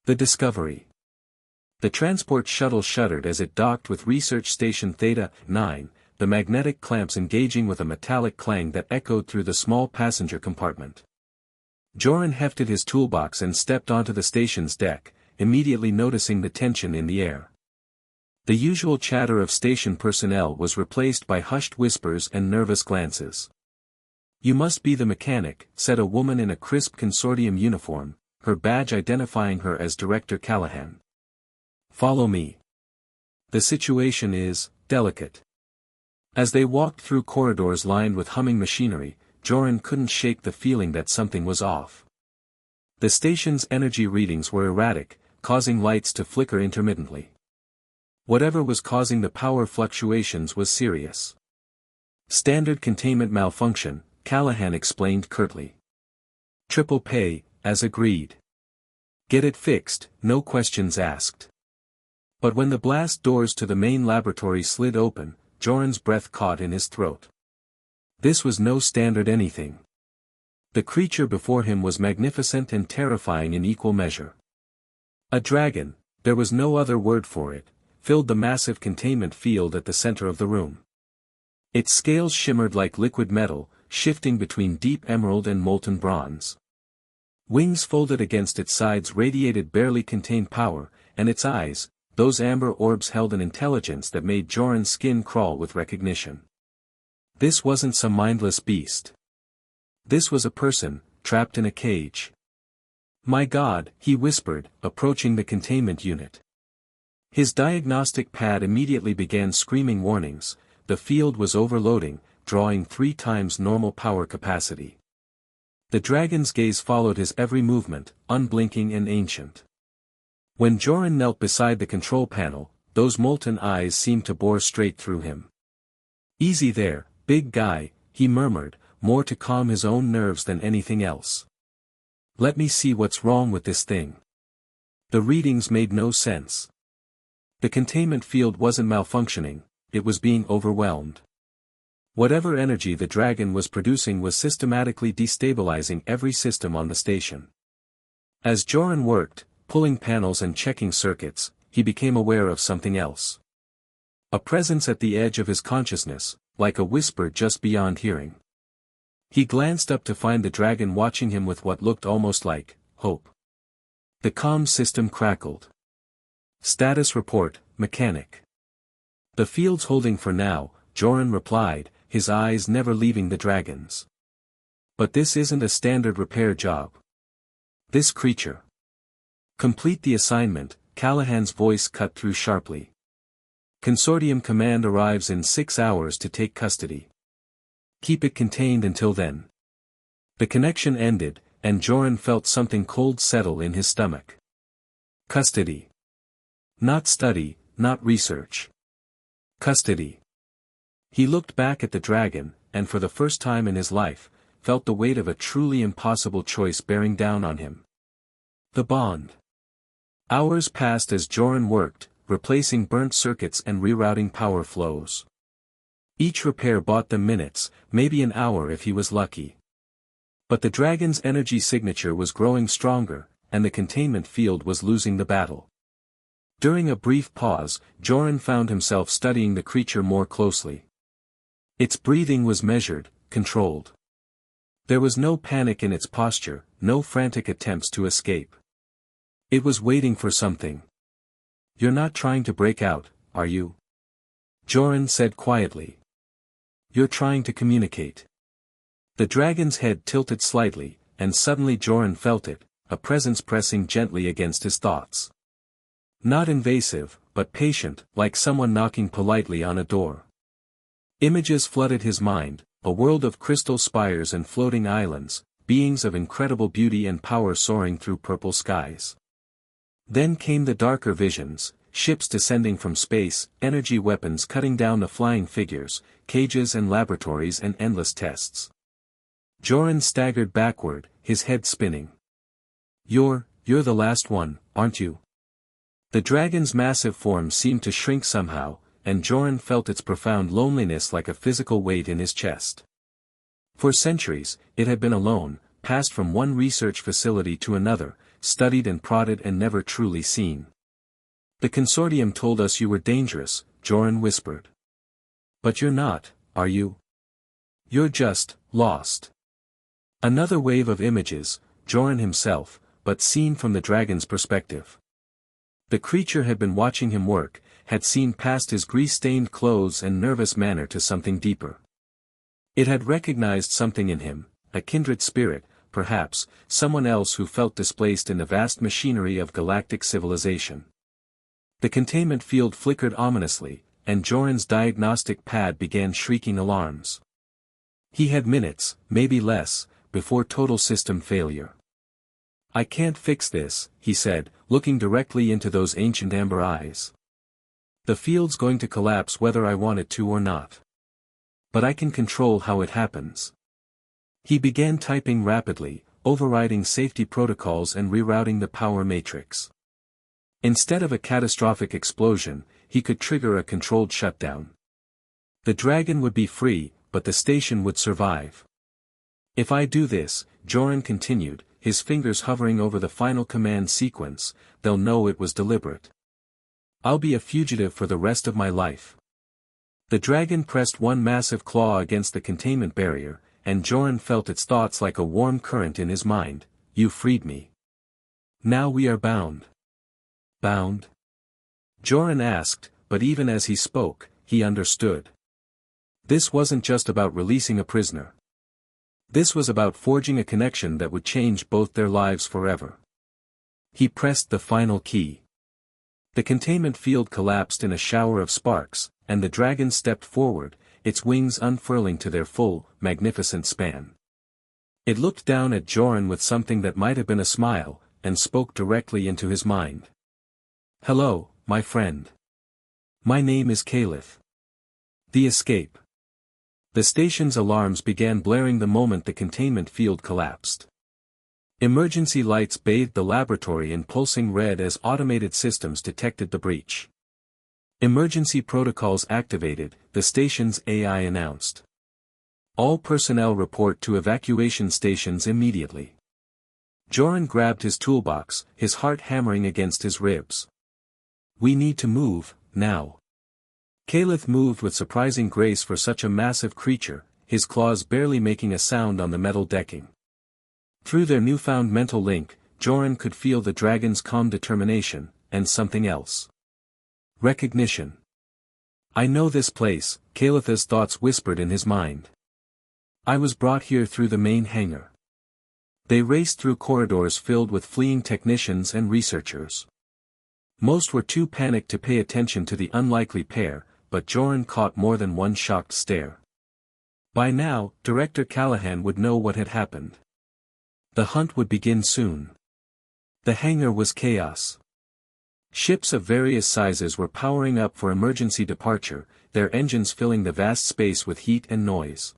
The discovery. The transport shuttle shuddered as it docked with Research Station Theta-9, the magnetic clamps engaging with a metallic clang that echoed through the small passenger compartment. Joran hefted his toolbox and stepped onto the station's deck, immediately noticing the tension in the air. The usual chatter of station personnel was replaced by hushed whispers and nervous glances. "You must be the mechanic," said a woman in a crisp Consortium uniform, her badge identifying her as Director Callahan. "Follow me. The situation is delicate." As they walked through corridors lined with humming machinery, Joran couldn't shake the feeling that something was off. The station's energy readings were erratic, causing lights to flicker intermittently. Whatever was causing the power fluctuations was serious. "Standard containment malfunction," Callahan explained curtly. "Triple pay, as agreed. Get it fixed, no questions asked." But when the blast doors to the main laboratory slid open, Joran's breath caught in his throat. This was no standard anything. The creature before him was magnificent and terrifying in equal measure. A dragon, there was no other word for it, filled the massive containment field at the center of the room. Its scales shimmered like liquid metal, shifting between deep emerald and molten bronze. Wings folded against its sides radiated barely contained power, and its eyes, those amber orbs, held an intelligence that made Joran's skin crawl with recognition. This wasn't some mindless beast. This was a person, trapped in a cage. "My God," he whispered, approaching the containment unit. His diagnostic pad immediately began screaming warnings. The field was overloading, drawing 3 times normal power capacity. The dragon's gaze followed his every movement, unblinking and ancient. When Joran knelt beside the control panel, those molten eyes seemed to bore straight through him. "Easy there, big guy," he murmured, more to calm his own nerves than anything else. "Let me see what's wrong with this thing." The readings made no sense. The containment field wasn't malfunctioning, it was being overwhelmed. Whatever energy the dragon was producing was systematically destabilizing every system on the station. As Joran worked, pulling panels and checking circuits, he became aware of something else. A presence at the edge of his consciousness, like a whisper just beyond hearing. He glanced up to find the dragon watching him with what looked almost like hope. The comm system crackled. "Status report, mechanic." "The field's holding for now," Joran replied, his eyes never leaving the dragon's. "But this isn't a standard repair job. This creature." "Complete the assignment," Callahan's voice cut through sharply. "Consortium command arrives in 6 hours to take custody. Keep it contained until then." The connection ended, and Joran felt something cold settle in his stomach. Custody. Not study, not research. Custody. He looked back at the dragon, and for the first time in his life, felt the weight of a truly impossible choice bearing down on him. The bond. Hours passed as Joran worked, replacing burnt circuits and rerouting power flows. Each repair bought them minutes, maybe an hour if he was lucky. But the dragon's energy signature was growing stronger, and the containment field was losing the battle. During a brief pause, Joran found himself studying the creature more closely. Its breathing was measured, controlled. There was no panic in its posture, no frantic attempts to escape. It was waiting for something. "You're not trying to break out, are you?" Joran said quietly. "You're trying to communicate." The dragon's head tilted slightly, and suddenly Joran felt it, a presence pressing gently against his thoughts. Not invasive, but patient, like someone knocking politely on a door. Images flooded his mind, a world of crystal spires and floating islands, beings of incredible beauty and power soaring through purple skies. Then came the darker visions, ships descending from space, energy weapons cutting down the flying figures, cages and laboratories and endless tests. Joran staggered backward, his head spinning. You're the last one, aren't you?" The dragon's massive form seemed to shrink somehow, and Joran felt its profound loneliness like a physical weight in his chest. For centuries, it had been alone, passed from one research facility to another, studied and prodded and never truly seen. The Consortium told us you were dangerous, Joran whispered. But you're not, are you? You're just lost. Another wave of images, Joran himself, but seen from the dragon's perspective. The creature had been watching him work, had seen past his grease-stained clothes and nervous manner to something deeper. It had recognized something in him, a kindred spirit, perhaps, someone else who felt displaced in the vast machinery of galactic civilization. The containment field flickered ominously, and Joran's diagnostic pad began shrieking alarms. He had minutes, maybe less, before total system failure. I can't fix this, he said, looking directly into those ancient amber eyes. The field's going to collapse whether I want it to or not. But I can control how it happens. He began typing rapidly, overriding safety protocols and rerouting the power matrix. Instead of a catastrophic explosion, he could trigger a controlled shutdown. The dragon would be free, but the station would survive. If I do this, Joran continued, his fingers hovering over the final command sequence, they'll know it was deliberate. I'll be a fugitive for the rest of my life. The dragon pressed one massive claw against the containment barrier, and Joran felt its thoughts like a warm current in his mind. You freed me. Now we are bound. Bound? Joran asked, but even as he spoke, he understood. This wasn't just about releasing a prisoner. This was about forging a connection that would change both their lives forever. He pressed the final key. The containment field collapsed in a shower of sparks, and the dragon stepped forward, its wings unfurling to their full, magnificent span. It looked down at Joran with something that might have been a smile, and spoke directly into his mind. Hello, my friend. My name is Caliph. The escape. The station's alarms began blaring the moment the containment field collapsed. Emergency lights bathed the laboratory in pulsing red as automated systems detected the breach. Emergency protocols activated, the station's AI announced. All personnel report to evacuation stations immediately. Joran grabbed his toolbox, his heart hammering against his ribs. We need to move, now. Caliph moved with surprising grace for such a massive creature, his claws barely making a sound on the metal decking. Through their newfound mental link, Joran could feel the dragon's calm determination, and something else. Recognition. I know this place, Caliph's thoughts whispered in his mind. I was brought here through the main hangar. They raced through corridors filled with fleeing technicians and researchers. Most were too panicked to pay attention to the unlikely pair, but Joran caught more than one shocked stare. By now, Director Callahan would know what had happened. The hunt would begin soon. The hangar was chaos. Ships of various sizes were powering up for emergency departure, their engines filling the vast space with heat and noise.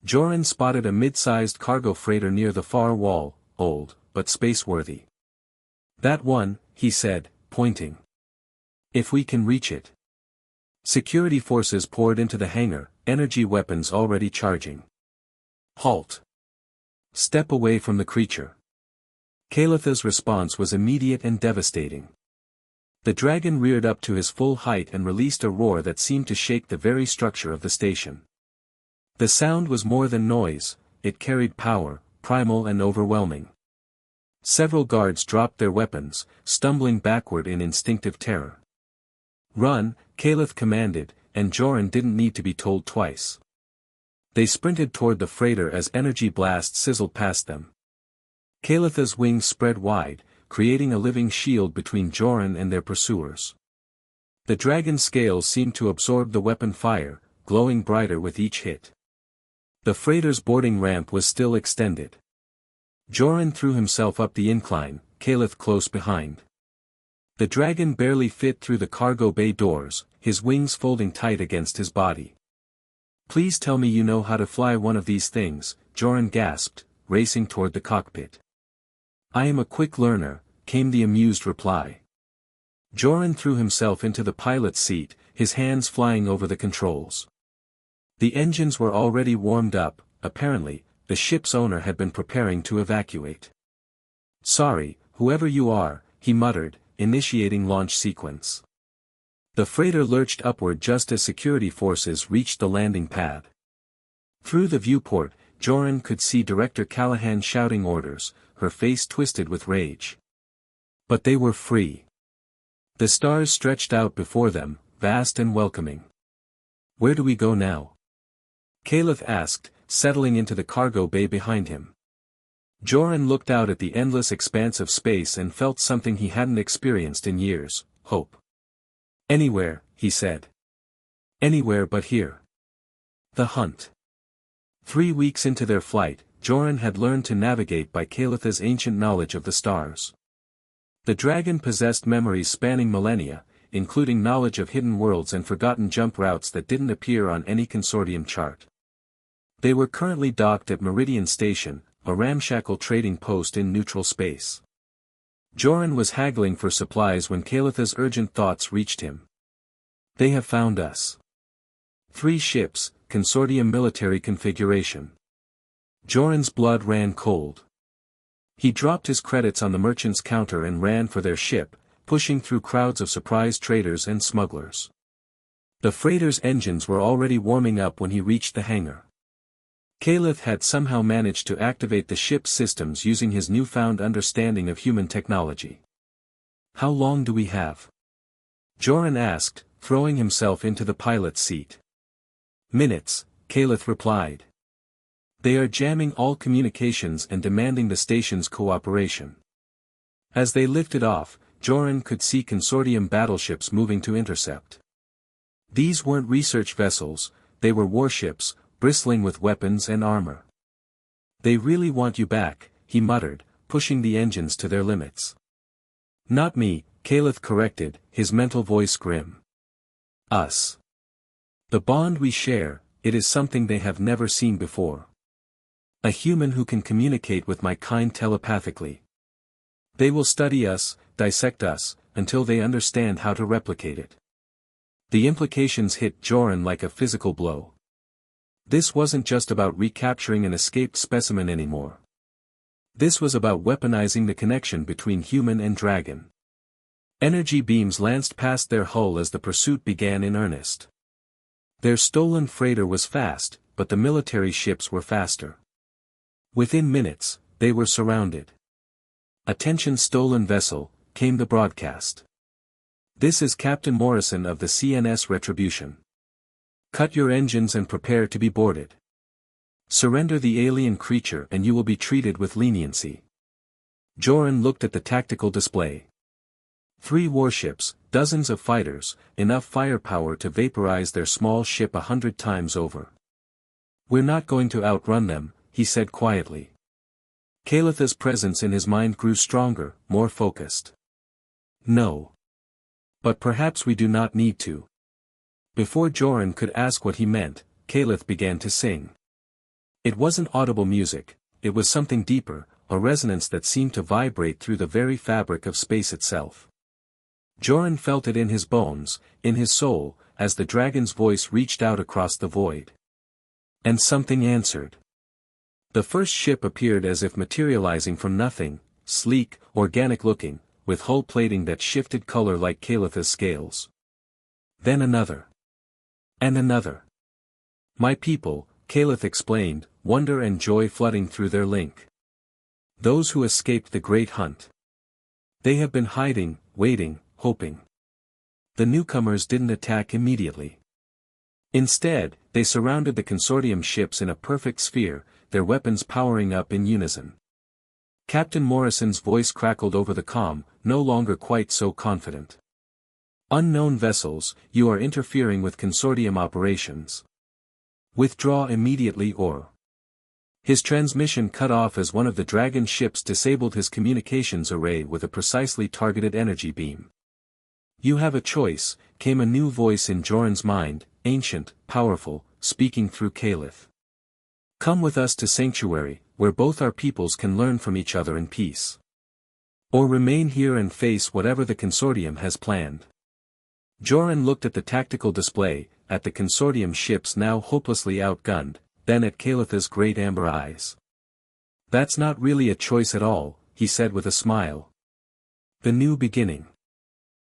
Joran spotted a mid-sized cargo freighter near the far wall, old, but space-worthy. That one, he said, pointing. If we can reach it. Security forces poured into the hangar, energy weapons already charging. Halt. Step away from the creature. Caliph's response was immediate and devastating. The dragon reared up to his full height and released a roar that seemed to shake the very structure of the station. The sound was more than noise, it carried power, primal and overwhelming. Several guards dropped their weapons, stumbling backward in instinctive terror. Run, Caliph commanded, and Joran didn't need to be told twice. They sprinted toward the freighter as energy blasts sizzled past them. Caliph's wings spread wide, creating a living shield between Joran and their pursuers. The dragon's scales seemed to absorb the weapon fire, glowing brighter with each hit. The freighter's boarding ramp was still extended. Joran threw himself up the incline, Caliph close behind. The dragon barely fit through the cargo bay doors, his wings folding tight against his body. Please tell me you know how to fly one of these things, Joran gasped, racing toward the cockpit. I am a quick learner, came the amused reply. Joran threw himself into the pilot's seat, his hands flying over the controls. The engines were already warmed up, apparently, the ship's owner had been preparing to evacuate. Sorry, whoever you are, he muttered, initiating launch sequence. The freighter lurched upward just as security forces reached the landing pad. Through the viewport, Joran could see Director Callahan shouting orders, her face twisted with rage. But they were free. The stars stretched out before them, vast and welcoming. Where do we go now? Caliph asked, settling into the cargo bay behind him. Joran looked out at the endless expanse of space and felt something he hadn't experienced in years, hope. Anywhere, he said. Anywhere but here. The hunt. 3 weeks into their flight, Joran had learned to navigate by Calitha's ancient knowledge of the stars. The dragon possessed memories spanning millennia, including knowledge of hidden worlds and forgotten jump routes that didn't appear on any Consortium chart. They were currently docked at Meridian Station, a ramshackle trading post in neutral space. Joran was haggling for supplies when Calitha's urgent thoughts reached him. They have found us. 3 ships, Consortium military configuration. Joran's blood ran cold. He dropped his credits on the merchant's counter and ran for their ship, pushing through crowds of surprised traders and smugglers. The freighter's engines were already warming up when he reached the hangar. Caliph had somehow managed to activate the ship's systems using his newfound understanding of human technology. How long do we have? Joran asked, throwing himself into the pilot's seat. Minutes, Caliph replied. They are jamming all communications and demanding the station's cooperation. As they lifted off, Joran could see Consortium battleships moving to intercept. These weren't research vessels, they were warships, bristling with weapons and armor. They really want you back, he muttered, pushing the engines to their limits. Not me, Caliph corrected, his mental voice grim. Us. The bond we share, it is something they have never seen before. A human who can communicate with my kind telepathically. They will study us, dissect us, until they understand how to replicate it. The implications hit Joran like a physical blow. This wasn't just about recapturing an escaped specimen anymore. This was about weaponizing the connection between human and dragon. Energy beams lanced past their hull as the pursuit began in earnest. Their stolen freighter was fast, but the military ships were faster. Within minutes, they were surrounded. "Attention stolen vessel," came the broadcast. "This is Captain Morrison of the CNS Retribution. Cut your engines and prepare to be boarded. Surrender the alien creature and you will be treated with leniency." Joran looked at the tactical display. 3 warships, dozens of fighters, enough firepower to vaporize their small ship 100 times over. "We're not going to outrun them," he said quietly. Calitha's presence in his mind grew stronger, more focused. "No. But perhaps we do not need to." Before Joran could ask what he meant, Caliph began to sing. It wasn't audible music, it was something deeper, a resonance that seemed to vibrate through the very fabric of space itself. Joran felt it in his bones, in his soul, as the dragon's voice reached out across the void. And something answered. The first ship appeared as if materializing from nothing, sleek, organic-looking, with hull plating that shifted color like Calitha's scales. Then another. And another. "My people," Caliph explained, wonder and joy flooding through their link. "Those who escaped the great hunt. They have been hiding, waiting, hoping." The newcomers didn't attack immediately. Instead, they surrounded the Consortium ships in a perfect sphere, their weapons powering up in unison. Captain Morrison's voice crackled over the comm, no longer quite so confident. "Unknown vessels, you are interfering with Consortium operations. Withdraw immediately or..." His transmission cut off as one of the Dragon ships disabled his communications array with a precisely targeted energy beam. "You have a choice," came a new voice in Joran's mind, ancient, powerful, speaking through Caliph. "Come with us to Sanctuary, where both our peoples can learn from each other in peace. Or remain here and face whatever the Consortium has planned." Joran looked at the tactical display, at the Consortium ships now hopelessly outgunned, then at Calitha's great amber eyes. "That's not really a choice at all," he said with a smile, The new beginning.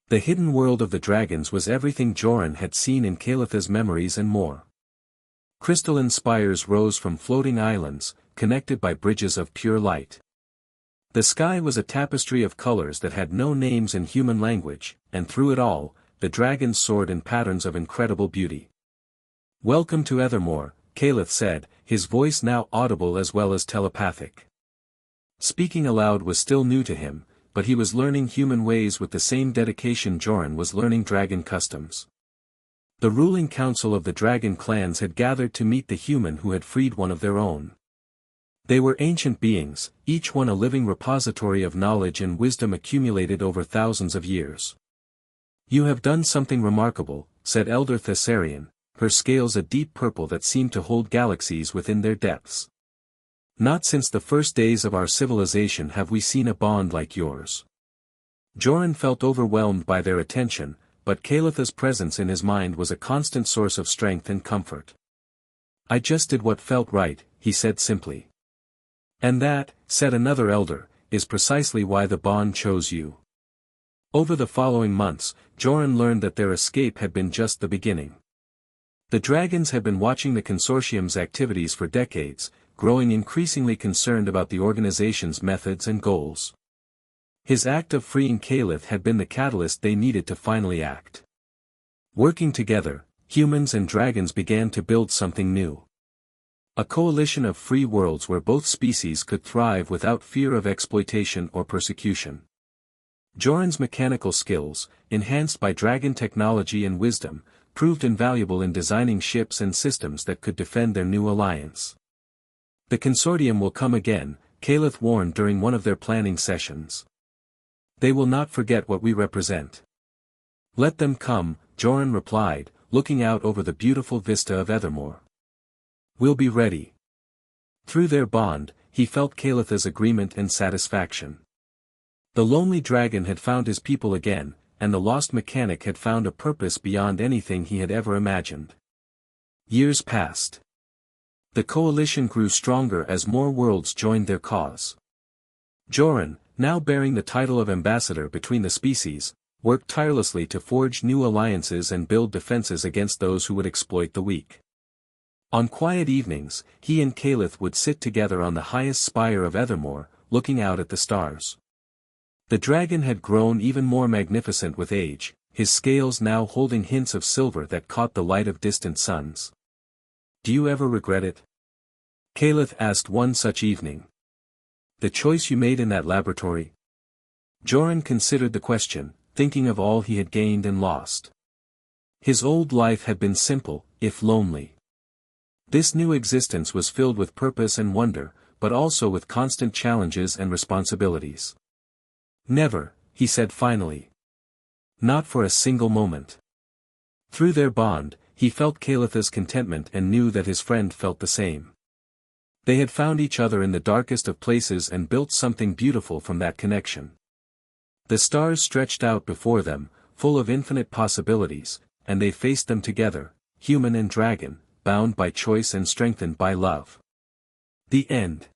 The hidden world of the dragons was everything Joran had seen in Kalitha's memories and more. Crystalline spires rose from floating islands, connected by bridges of pure light. The sky was a tapestry of colors that had no names in human language, and through it all, the dragons soared in patterns of incredible beauty. "Welcome to Ethermore," Kalith said, his voice now audible as well as telepathic. Speaking aloud was still new to him, but he was learning human ways with the same dedication Joran was learning dragon customs. The ruling council of the dragon clans had gathered to meet the human who had freed one of their own. They were ancient beings, each one a living repository of knowledge and wisdom accumulated over thousands of years. "You have done something remarkable," said Elder Thessarian, her scales a deep purple that seemed to hold galaxies within their depths. "Not since the first days of our civilization have we seen a bond like yours." Joran felt overwhelmed by their attention, but Kalitha's presence in his mind was a constant source of strength and comfort. "I just did what felt right," he said simply. "And that," said another elder, "is precisely why the bond chose you." Over the following months, Joran learned that their escape had been just the beginning. The dragons had been watching the Consortium's activities for decades, growing increasingly concerned about the organization's methods and goals. His act of freeing Kalith had been the catalyst they needed to finally act. Working together, humans and dragons began to build something new. A coalition of free worlds where both species could thrive without fear of exploitation or persecution. Joran's mechanical skills, enhanced by dragon technology and wisdom, proved invaluable in designing ships and systems that could defend their new alliance. "The Consortium will come again," Kalith warned during one of their planning sessions. "They will not forget what we represent." "Let them come," Joran replied, looking out over the beautiful vista of Ethermore. "We'll be ready." Through their bond, he felt Kalitha's agreement and satisfaction. The lonely dragon had found his people again, and the lost mechanic had found a purpose beyond anything he had ever imagined. Years passed. The coalition grew stronger as more worlds joined their cause. Joran, now bearing the title of ambassador between the species, worked tirelessly to forge new alliances and build defenses against those who would exploit the weak. On quiet evenings, he and Kalith would sit together on the highest spire of Ethermore, looking out at the stars. The dragon had grown even more magnificent with age, his scales now holding hints of silver that caught the light of distant suns. "Do you ever regret it?" Kalith asked one such evening. "The choice you made in that laboratory?" Joran considered the question, thinking of all he had gained and lost. His old life had been simple, if lonely. This new existence was filled with purpose and wonder, but also with constant challenges and responsibilities. "Never," he said finally. "Not for a single moment." Through their bond, he felt Kalitha's contentment and knew that his friend felt the same. They had found each other in the darkest of places and built something beautiful from that connection. The stars stretched out before them, full of infinite possibilities, and they faced them together, human and dragon, bound by choice and strengthened by love. The end.